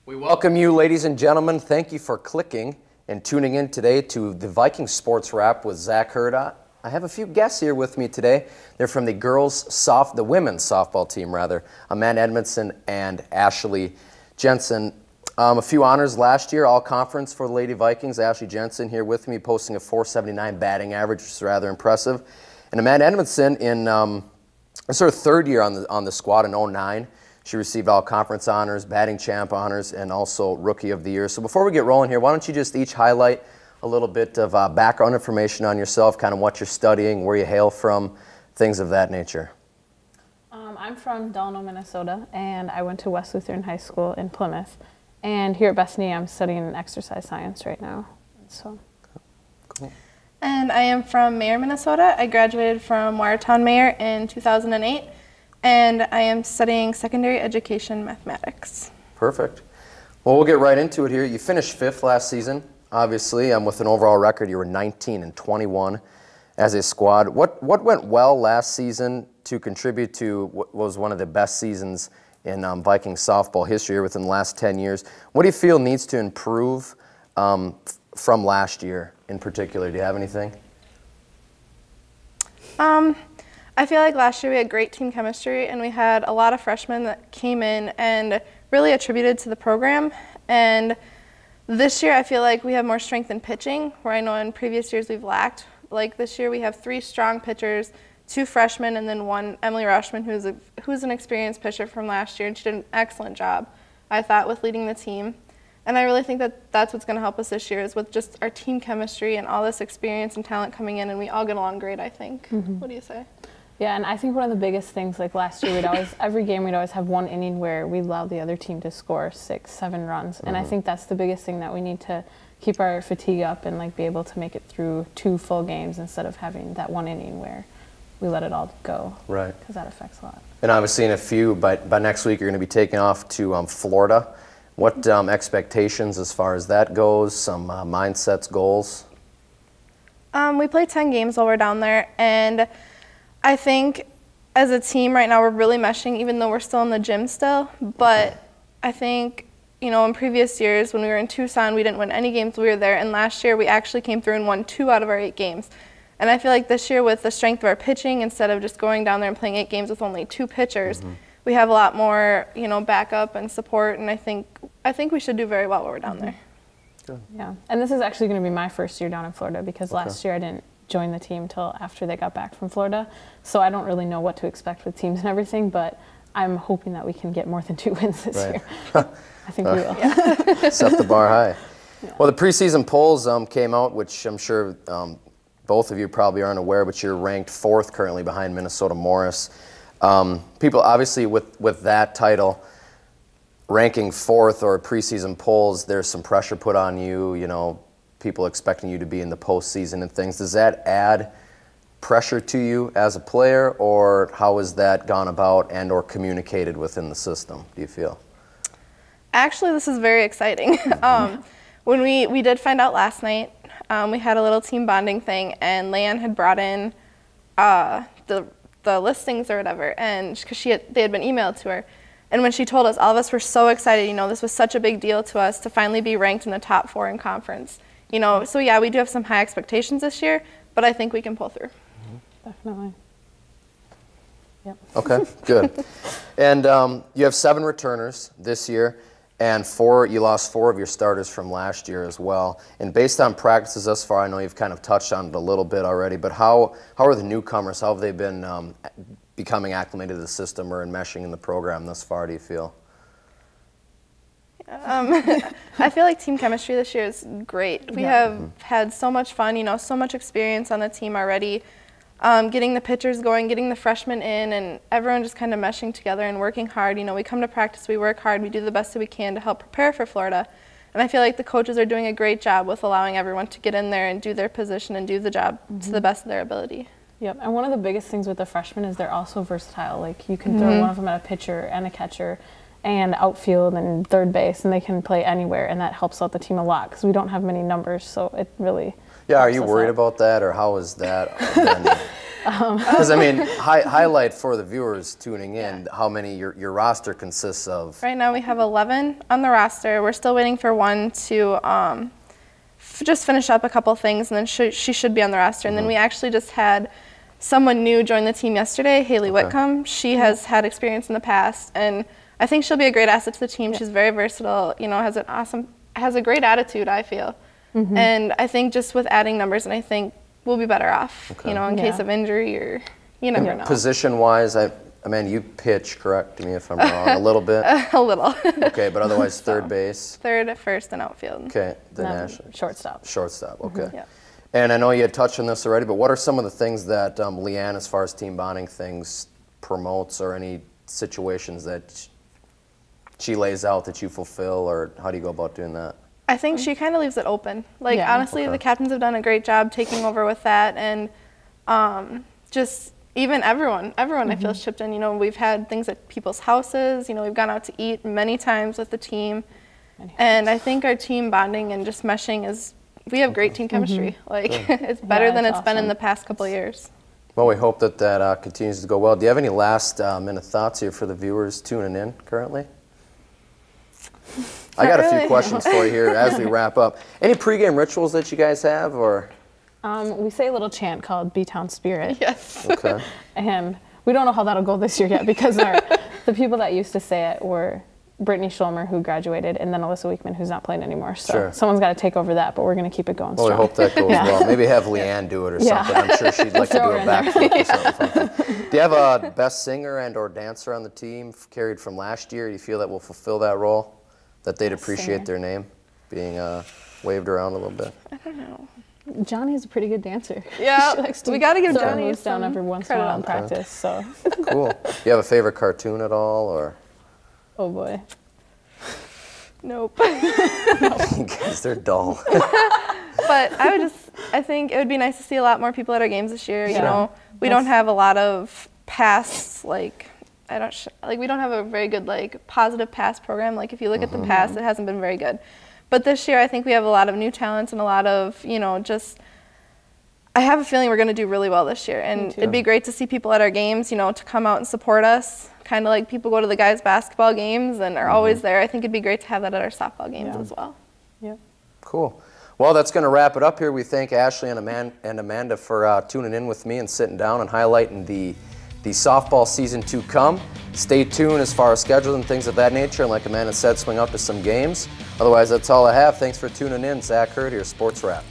We welcome you, ladies and gentlemen. Thank you for clicking and tuning in today to the Viking Sports Wrap with Zach Hurd. I have a few guests here with me today. They're from the the women's softball team, rather. Amanda Edmondson and Ashley Jensen. A few honors last year, all conference for the Lady Vikings. Ashley Jensen here with me, posting a .479 batting average, which is rather impressive. And Amanda Edmondson in her third year on the squad in '09. She received all conference honors, batting champ honors, and also Rookie of the Year. So before we get rolling here, why don't you just each highlight a little bit of background information on yourself, kind of what you're studying, where you hail from, things of that nature. I'm from Delano, Minnesota, and I went to West Lutheran High School in Plymouth. And here at Bethany, I'm studying exercise science right now. So. Cool. And I am from Mayer, Minnesota. I graduated from Watertown Mayer in 2008. And I am studying secondary education mathematics. Perfect. Well, we'll get right into it here. You finished 5th last season, obviously, with an overall record. You were 19-21 as a squad. What went well last season to contribute to what was one of the best seasons in Viking softball history within the last 10 years? What do you feel needs to improve from last year in particular? Do you have anything? I feel like last year we had great team chemistry, and we had a lot of freshmen that came in and really attributed to the program. And this year I feel like we have more strength in pitching, where I know in previous years we've lacked. Like this year we have 3 strong pitchers, 2 freshmen, and then 1 Emily Rushman, who's an experienced pitcher from last year, and she did an excellent job, I thought, with leading the team. And I really think that that's what's going to help us this year, is with just our team chemistry and all this experience and talent coming in, and we all get along great, I think. Mm-hmm. What do you say? Yeah, and I think one of the biggest things, like last year, every game we'd always have one inning where we allowed the other team to score 6, 7 runs. And I think that's the biggest thing, that we need to keep our fatigue up and be able to make it through 2 full games instead of having that one inning where we let it all go. Right. Because that affects a lot. And obviously in a few, by next week you're going to be taking off to Florida. What expectations as far as that goes, some mindsets, goals? We play 10 games while we're down there, and I think as a team right now we're really meshing, even though we're still in the gym still. But I think, in previous years when we were in Tucson, we didn't win any games we were there. And last year we actually came through and won 2 out of our 8 games. And I feel like this year, with the strength of our pitching, instead of just going down there and playing 8 games with only 2 pitchers, we have a lot more, backup and support. And I think we should do very well while we're down there. Good. Yeah. And this is actually going to be my first year down in Florida, because last year I didn't join the team till after they got back from Florida, so I don't really know what to expect with teams and everything, but I'm hoping that we can get more than 2 wins this year. I think we will. Yeah. Set the bar high. Yeah. Well, the preseason polls came out, which I'm sure both of you probably aren't aware, but you're ranked 4th currently behind Minnesota Morris. People obviously with that title, ranking 4th or preseason polls, there's some pressure put on you, people expecting you to be in the postseason and things. Does that add pressure to you as a player, or how has that gone about and or communicated within the system, do you feel? Actually, this is very exciting. When we did find out last night, we had a little team bonding thing, and Leanne had brought in the listings or whatever, and because they had been emailed to her. And when she told us, all of us were so excited. This was such a big deal to us to finally be ranked in the top 4 in conference. So yeah, we do have some high expectations this year, but I think we can pull through. Definitely. Yep. Okay, good. And you have 7 returners this year, and you lost 4 of your starters from last year as well. And based on practices thus far, I know you've kind of touched on it a little bit already, but how are the newcomers? How have they been becoming acclimated to the system or enmeshing in the program thus far, do you feel? I feel like team chemistry this year is great. We have had so much fun, so much experience on the team already. Getting the pitchers going, getting the freshmen in, and everyone just kind of meshing together and working hard. We come to practice, we work hard, we do the best that we can to help prepare for Florida. And I feel like the coaches are doing a great job with allowing everyone to get in there and do their position and do the job to the best of their ability. Yep, and one of the biggest things with the freshmen is they're also versatile. Like, you can throw one of them at a pitcher and a catcher and outfield and third base, and they can play anywhere, and that helps out the team a lot because we don't have many numbers, so it really are you worried about that, or how is that been? Because, I mean, highlight for the viewers tuning in how many your roster consists of. Right now we have 11 on the roster. We're still waiting for one to just finish up a couple things, and then she should be on the roster. And then we actually just had someone new join the team yesterday, Haley Whitcomb. She has had experience in the past, and I think she'll be a great asset to the team. She's very versatile, you know, has a great attitude, I feel. And I think just with adding numbers, and I think we'll be better off, you know, in case of injury, or you never know. Position-wise, I mean, you pitch, correct me if I'm wrong, a little bit? A little. Okay, but otherwise third base? Third, first, and outfield. Okay, the national. Shortstop. Shortstop, okay. Yep. And I know you had touched on this already, but what are some of the things that Leanne, as far as team bonding things, promotes, or any situations that she lays out that you fulfill, or how do you go about doing that? I think she kind of leaves it open. Like, honestly, the captains have done a great job taking over with that, and just even everyone I feel has chipped in. You know, we've had things at people's houses. You know, we've gone out to eat many times with the team, and I think our team bonding and just meshing is, we have great team chemistry. Like, it's better than it's been in the past couple of years. Well, we hope that that continues to go well. Do you have any last minute thoughts here for the viewers tuning in currently? I got a few questions for you here as we wrap up. Any pregame rituals that you guys have, or? We say a little chant called B-Town Spirit. Yes. Okay. And we don't know how that'll go this year yet, because the people that used to say it were Brittany Schulmer, who graduated, and then Alyssa Weekman, who's not playing anymore. So someone's got to take over that, but we're going to keep it going strong. Well, we hope that goes well. Maybe have Leanne do it or something. I'm sure she'd like to do a backflip or something. Do you have a best singer and or dancer on the team carried from last year? Do you feel that will fulfill that role? That they'd appreciate their name being waved around a little bit? I don't know. Johnny's a pretty good dancer. Yeah, She likes to we got to give throw Johnny moves down every once in a while in practice. So. Cool. Do you have a favorite cartoon at all, or? Oh boy. Nope. Because they're dull. But I think it would be nice to see a lot more people at our games this year. You know, we don't have a lot of past, like, we don't have a very good, like, positive pass program. Like, if you look at the past, it hasn't been very good. But this year, I think we have a lot of new talents and a lot of, you know, just, I have a feeling we're going to do really well this year. And it'd be great to see people at our games, you know, to come out and support us. Kind of like people go to the guys' basketball games and are always there. I think it'd be great to have that at our softball games as well. Yep. Cool. Well, that's going to wrap it up here. We thank Ashley and Amanda for tuning in with me and sitting down and highlighting the softball season to come. Stay tuned as far as schedules and things of that nature. And like Amanda said, swing out to some games. Otherwise, that's all I have. Thanks for tuning in. Zach Hurd here, Sports Wrap.